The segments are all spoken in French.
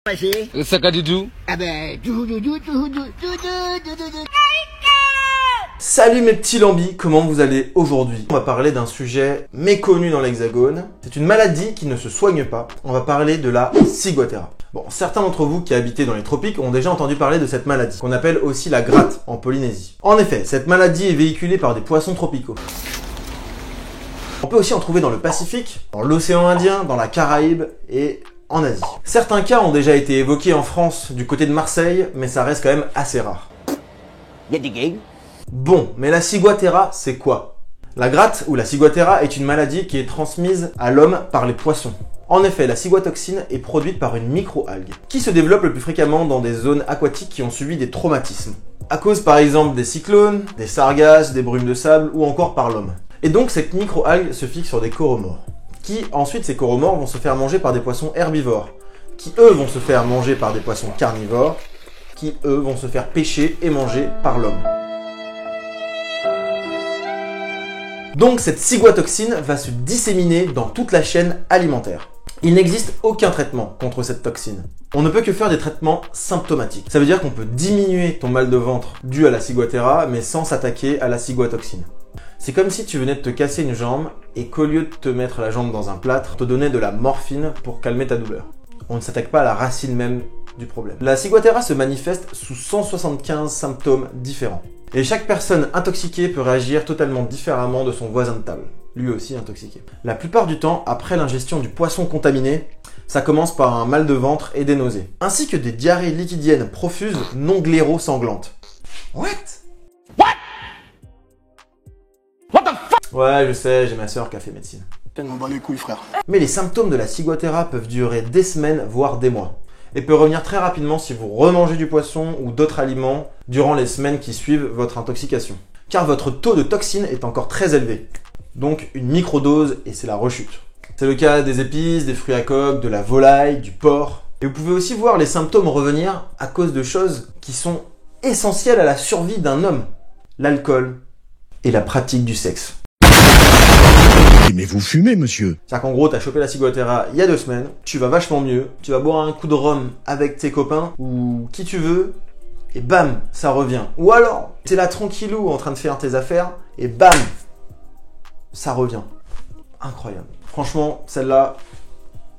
Passé. Ça qu'a du tout. Ah ben, Salut mes petits lambis, comment vous allez aujourd'hui? On va parler d'un sujet méconnu dans l'Hexagone. C'est une maladie qui ne se soigne pas. On va parler de la ciguatera. Bon, certains d'entre vous qui habitez dans les tropiques ont déjà entendu parler de cette maladie, qu'on appelle aussi la gratte en Polynésie. En effet, cette maladie est véhiculée par des poissons tropicaux. On peut aussi en trouver dans le Pacifique, dans l'océan Indien, dans la Caraïbe et en Asie. Certains cas ont déjà été évoqués en France du côté de Marseille, mais ça reste quand même assez rare. y a des gays. Bon, mais la ciguatera, c'est quoi? La gratte ou la ciguatera est une maladie qui est transmise à l'homme par les poissons. En effet, la ciguatoxine est produite par une micro-algue, qui se développe le plus fréquemment dans des zones aquatiques qui ont subi des traumatismes. À cause par exemple des cyclones, des sargasses, des brumes de sable ou encore par l'homme. Et donc cette micro-algue se fixe sur des coraux qui ensuite ces coraux vont se faire manger par des poissons herbivores, qui eux vont se faire manger par des poissons carnivores, qui eux vont se faire pêcher et manger par l'homme. Donc cette ciguatoxine va se disséminer dans toute la chaîne alimentaire. Il n'existe aucun traitement contre cette toxine. On ne peut que faire des traitements symptomatiques. Ça veut dire qu'on peut diminuer ton mal de ventre dû à la ciguatera, mais sans s'attaquer à la ciguatoxine. C'est comme si tu venais de te casser une jambe et qu'au lieu de te mettre la jambe dans un plâtre, on te donnait de la morphine pour calmer ta douleur. On ne s'attaque pas à la racine même du problème. La ciguatera se manifeste sous 175 symptômes différents. Et chaque personne intoxiquée peut réagir totalement différemment de son voisin de table, lui aussi intoxiqué. La plupart du temps, après l'ingestion du poisson contaminé, ça commence par un mal de ventre et des nausées, ainsi que des diarrhées liquidiennes profuses non gléro-sanglantes. What? Ouais, je sais, j'ai ma sœur qui a fait médecine. Tellement bas les couilles, frère. Mais les symptômes de la ciguatera peuvent durer des semaines, voire des mois, et peut revenir très rapidement si vous remangez du poisson ou d'autres aliments durant les semaines qui suivent votre intoxication. Car votre taux de toxine est encore très élevé, donc une microdose et c'est la rechute. C'est le cas des épices, des fruits à coque, de la volaille, du porc. Et vous pouvez aussi voir les symptômes revenir à cause de choses qui sont essentielles à la survie d'un homme. L'alcool et la pratique du sexe. Mais vous fumez, monsieur. C'est-à-dire qu'en gros, t'as chopé la ciguatera il y a 2 semaines, tu vas vachement mieux, tu vas boire un coup de rhum avec tes copains, ou qui tu veux, et bam, ça revient. Ou alors, t'es là tranquillou en train de faire tes affaires, et bam, ça revient. Incroyable. Franchement, celle-là,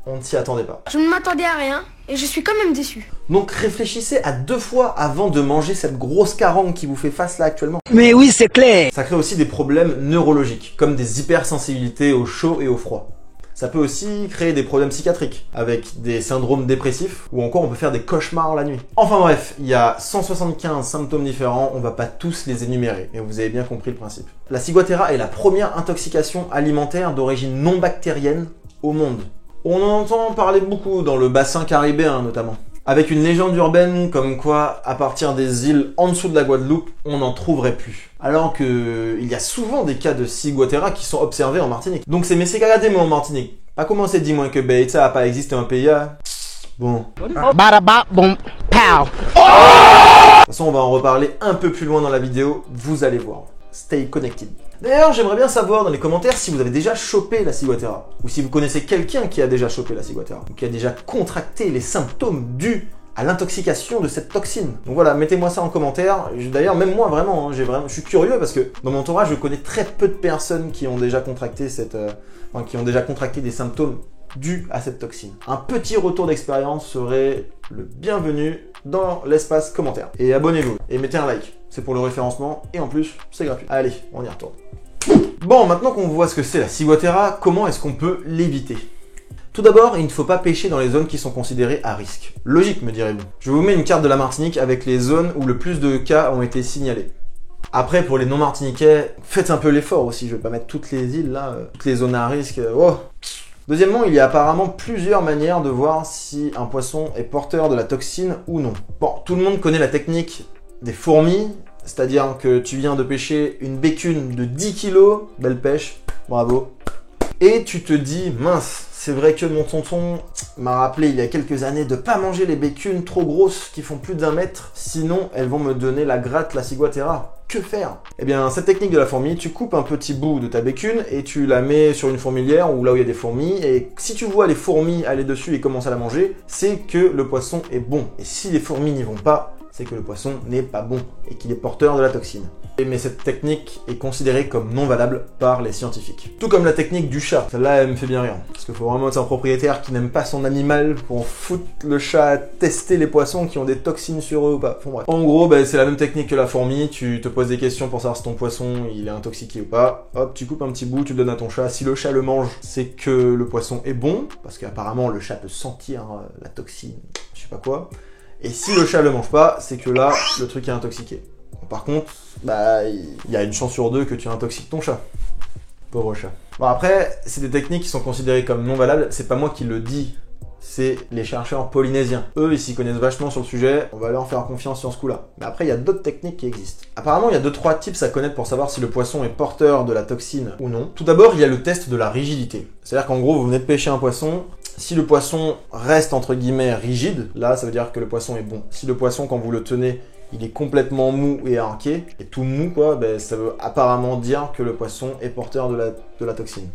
on ne s'y attendait pas. Je ne m'attendais à rien et je suis quand même déçu. Donc réfléchissez à 2 fois avant de manger cette grosse carangue qui vous fait face là actuellement. Mais oui, c'est clair. Ça crée aussi des problèmes neurologiques, comme des hypersensibilités au chaud et au froid. Ça peut aussi créer des problèmes psychiatriques, avec des syndromes dépressifs, ou encore on peut faire des cauchemars la nuit. Enfin bref, il y a 175 symptômes différents, on va pas tous les énumérer, et vous avez bien compris le principe. La ciguatera est la première intoxication alimentaire d'origine non bactérienne au monde. On en entend parler beaucoup dans le bassin caribéen notamment. Avec une légende urbaine comme quoi, à partir des îles en dessous de la Guadeloupe, on n'en trouverait plus. Alors que il y a souvent des cas de ciguatera qui sont observés en Martinique. Donc c'est mais c'est cagadé moi en Martinique. Pas commencer de dire moi que ben ça a pas existé un pays. Bon. Baraba, bon, pow. De toute façon, on va en reparler un peu plus loin dans la vidéo, vous allez voir. Stay connected. D'ailleurs, j'aimerais bien savoir dans les commentaires si vous avez déjà chopé la ciguatera, ou si vous connaissez quelqu'un qui a déjà chopé la ciguatera, ou qui a déjà contracté les symptômes dus à l'intoxication de cette toxine. Donc voilà, mettez-moi ça en commentaire. D'ailleurs, même moi, vraiment, je suis curieux parce que dans mon entourage, je connais très peu de personnes qui ont déjà contracté des symptômes dus à cette toxine. Un petit retour d'expérience serait le bienvenu dans l'espace commentaire. Et abonnez-vous et mettez un like. C'est pour le référencement et en plus, c'est gratuit. Allez, on y retourne. Bon, maintenant qu'on voit ce que c'est la ciguatera, comment est-ce qu'on peut l'éviter? Tout d'abord, il ne faut pas pêcher dans les zones qui sont considérées à risque. Logique, me direz-vous. Je vous mets une carte de la Martinique avec les zones où le plus de cas ont été signalés. Après, pour les non-martiniquais, faites un peu l'effort aussi. Je vais pas mettre toutes les îles là, toutes les zones à risque. Oh. Deuxièmement, il y a apparemment plusieurs manières de voir si un poisson est porteur de la toxine ou non. Bon, tout le monde connaît la technique des fourmis, c'est-à-dire que tu viens de pêcher une bécune de 10 kg, belle pêche, bravo. Et tu te dis, mince, c'est vrai que mon tonton m'a rappelé il y a quelques années de pas manger les bécunes trop grosses qui font plus d'1 mètre, sinon elles vont me donner la gratte, la ciguatera. Que faire? Eh bien, cette technique de la fourmi, tu coupes un petit bout de ta bécune et tu la mets sur une fourmilière ou là où il y a des fourmis, et si tu vois les fourmis aller dessus et commencer à la manger, c'est que le poisson est bon. Et si les fourmis n'y vont pas, c'est que le poisson n'est pas bon et qu'il est porteur de la toxine. Mais cette technique est considérée comme non valable par les scientifiques. Tout comme la technique du chat. Celle-là, elle me fait bien rire. Parce qu'il faut vraiment être un propriétaire qui n'aime pas son animal pour foutre le chat à tester les poissons qui ont des toxines sur eux ou pas. Bon, bref. En gros, c'est la même technique que la fourmi. Tu te poses des questions pour savoir si ton poisson il est intoxiqué ou pas. Hop, tu coupes un petit bout, tu le donnes à ton chat. Si le chat le mange, c'est que le poisson est bon. Parce qu'apparemment, le chat peut sentir la toxine, je sais pas quoi. Et si le chat le mange pas, c'est que là, le truc est intoxiqué. Par contre, il y a une chance sur 2 que tu intoxiques ton chat. Pauvre chat. Bon après, c'est des techniques qui sont considérées comme non valables. C'est pas moi qui le dis, c'est les chercheurs polynésiens. Eux, ils s'y connaissent vachement sur le sujet. On va leur faire confiance sur ce coup-là. Mais après, il y a d'autres techniques qui existent. Apparemment, il y a 2-3 tips à connaître pour savoir si le poisson est porteur de la toxine ou non. Tout d'abord, il y a le test de la rigidité. C'est-à-dire qu'en gros, vous venez de pêcher un poisson. Si le poisson reste entre guillemets rigide, là ça veut dire que le poisson est bon. Si le poisson quand vous le tenez, il est complètement mou et arqué, et tout mou quoi, ça veut apparemment dire que le poisson est porteur de la toxine.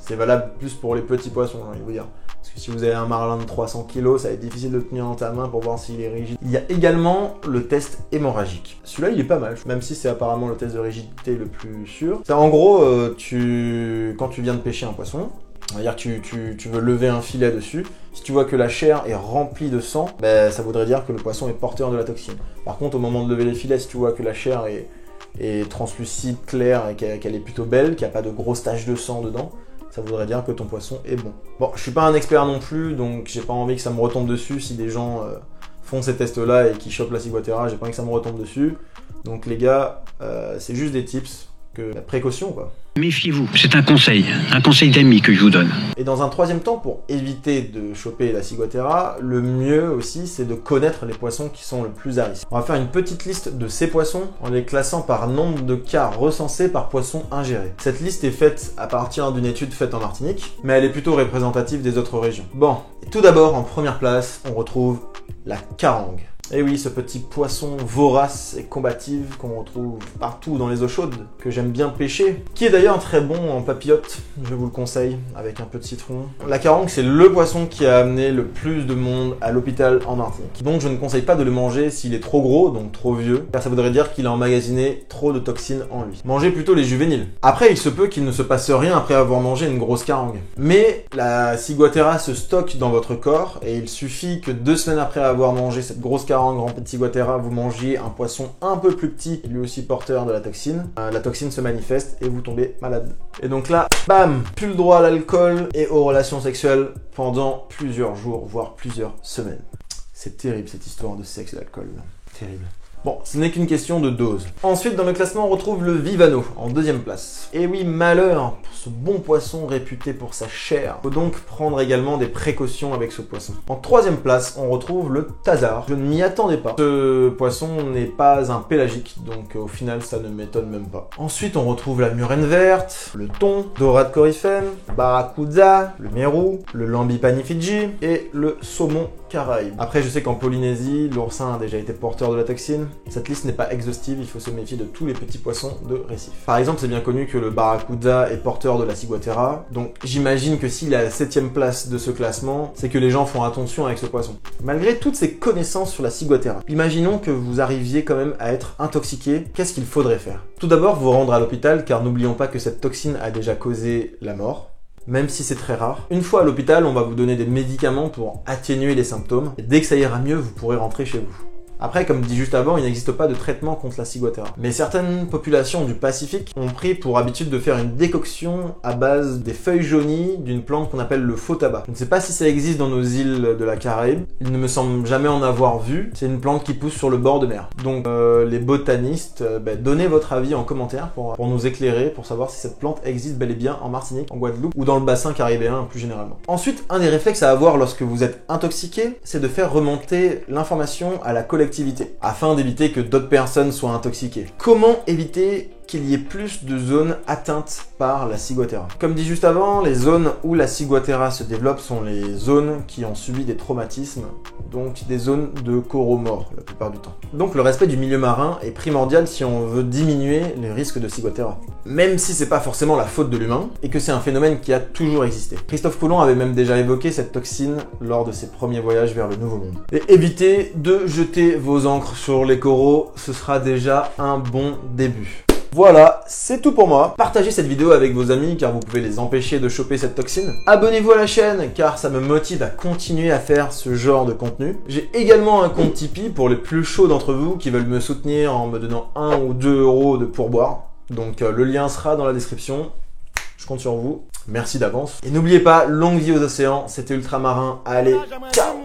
C'est valable plus pour les petits poissons, j'ai envie de vous dire. Parce que si vous avez un marlin de 300 kg, ça va être difficile de le tenir dans ta main pour voir s'il est rigide. Il y a également le test hémorragique. Celui-là il est pas mal, même si c'est apparemment le test de rigidité le plus sûr. C'est en gros, quand tu viens de pêcher un poisson, on va dire que tu veux lever un filet dessus. Si tu vois que la chair est remplie de sang, ça voudrait dire que le poisson est porteur de la toxine. Par contre, au moment de lever les filets, si tu vois que la chair est translucide, claire et qu'elle est plutôt belle, qu'il n'y a pas de grosses taches de sang dedans, ça voudrait dire que ton poisson est bon. Bon, je suis pas un expert non plus, donc j'ai pas envie que ça me retombe dessus si des gens font ces tests-là et qui chopent la ciguatera, j'ai pas envie que ça me retombe dessus. Donc les gars, c'est juste des tips. La précaution quoi. Méfiez-vous, c'est un conseil d'ami que je vous donne. Et dans un troisième temps, pour éviter de choper la ciguatera, le mieux aussi c'est de connaître les poissons qui sont le plus à risque. On va faire une petite liste de ces poissons en les classant par nombre de cas recensés par poisson ingéré. Cette liste est faite à partir d'une étude faite en Martinique, mais elle est plutôt représentative des autres régions. Bon, et tout d'abord en première place, on retrouve la carangue. Et oui, ce petit poisson vorace et combatif qu'on retrouve partout dans les eaux chaudes, que j'aime bien pêcher, qui est d'ailleurs très bon en papillote, je vous le conseille, avec un peu de citron. La carangue, c'est le poisson qui a amené le plus de monde à l'hôpital en Martinique. Donc je ne conseille pas de le manger s'il est trop gros, donc trop vieux, car ça voudrait dire qu'il a emmagasiné trop de toxines en lui. Mangez plutôt les juvéniles. Après, il se peut qu'il ne se passe rien après avoir mangé une grosse carangue. Mais la ciguatera se stocke dans votre corps, et il suffit que 2 semaines après avoir mangé cette grosse carangue remplie de ciguatera, vous mangiez un poisson un peu plus petit, lui aussi porteur de la toxine. La toxine se manifeste et vous tombez malade. Et donc là, bam, plus le droit à l'alcool et aux relations sexuelles pendant plusieurs jours, voire plusieurs semaines. C'est terrible cette histoire de sexe et d'alcool. Terrible. Bon, ce n'est qu'une question de dose. Ensuite, dans le classement, on retrouve le Vivano, en 2e place. Et oui, malheur pour ce bon poisson réputé pour sa chair. Faut donc prendre également des précautions avec ce poisson. En 3e place, on retrouve le Tazar. Je ne m'y attendais pas. Ce poisson n'est pas un pélagique, donc au final, ça ne m'étonne même pas. Ensuite, on retrouve la murène verte, le thon, dorade coryphène, barracuda, le mérou, le lambi panifidji et le saumon caraïbe. Après, je sais qu'en Polynésie, l'oursin a déjà été porteur de la toxine. Cette liste n'est pas exhaustive, il faut se méfier de tous les petits poissons de récif. Par exemple, c'est bien connu que le barracuda est porteur de la ciguatera, donc j'imagine que s'il est à la 7e place de ce classement, c'est que les gens font attention avec ce poisson. Malgré toutes ces connaissances sur la ciguatera, imaginons que vous arriviez quand même à être intoxiqué, qu'est-ce qu'il faudrait faire? Tout d'abord, vous rendre à l'hôpital, car n'oublions pas que cette toxine a déjà causé la mort. Même si c'est très rare. Une fois à l'hôpital, on va vous donner des médicaments pour atténuer les symptômes. Et dès que ça ira mieux, vous pourrez rentrer chez vous. Après, comme dit juste avant, il n'existe pas de traitement contre la ciguatera. Mais certaines populations du Pacifique ont pris pour habitude de faire une décoction à base des feuilles jaunies d'une plante qu'on appelle le faux tabac. Je ne sais pas si ça existe dans nos îles de la Caraïbe. Il ne me semble jamais en avoir vu. C'est une plante qui pousse sur le bord de mer. Donc les botanistes, donnez votre avis en commentaire pour nous éclairer, pour savoir si cette plante existe bel et bien en Martinique, en Guadeloupe ou dans le bassin caribéen plus généralement. Ensuite, un des réflexes à avoir lorsque vous êtes intoxiqué, c'est de faire remonter l'information à la collectivité, afin d'éviter que d'autres personnes soient intoxiquées. Comment éviter qu'il y ait plus de zones atteintes par la ciguatera. Comme dit juste avant, les zones où la ciguatera se développe sont les zones qui ont subi des traumatismes, donc des zones de coraux morts la plupart du temps. Donc le respect du milieu marin est primordial si on veut diminuer les risques de ciguatera. Même si c'est pas forcément la faute de l'humain, et que c'est un phénomène qui a toujours existé. Christophe Colomb avait même déjà évoqué cette toxine lors de ses premiers voyages vers le Nouveau Monde. Et évitez de jeter vos ancres sur les coraux, ce sera déjà un bon début. Voilà, c'est tout pour moi. Partagez cette vidéo avec vos amis car vous pouvez les empêcher de choper cette toxine. Abonnez-vous à la chaîne car ça me motive à continuer à faire ce genre de contenu. J'ai également un compte Tipeee pour les plus chauds d'entre vous qui veulent me soutenir en me donnant 1 ou 2 euros de pourboire. Donc le lien sera dans la description. Je compte sur vous. Merci d'avance. Et n'oubliez pas, longue vie aux océans. C'était Ultramarin. Allez, ciao!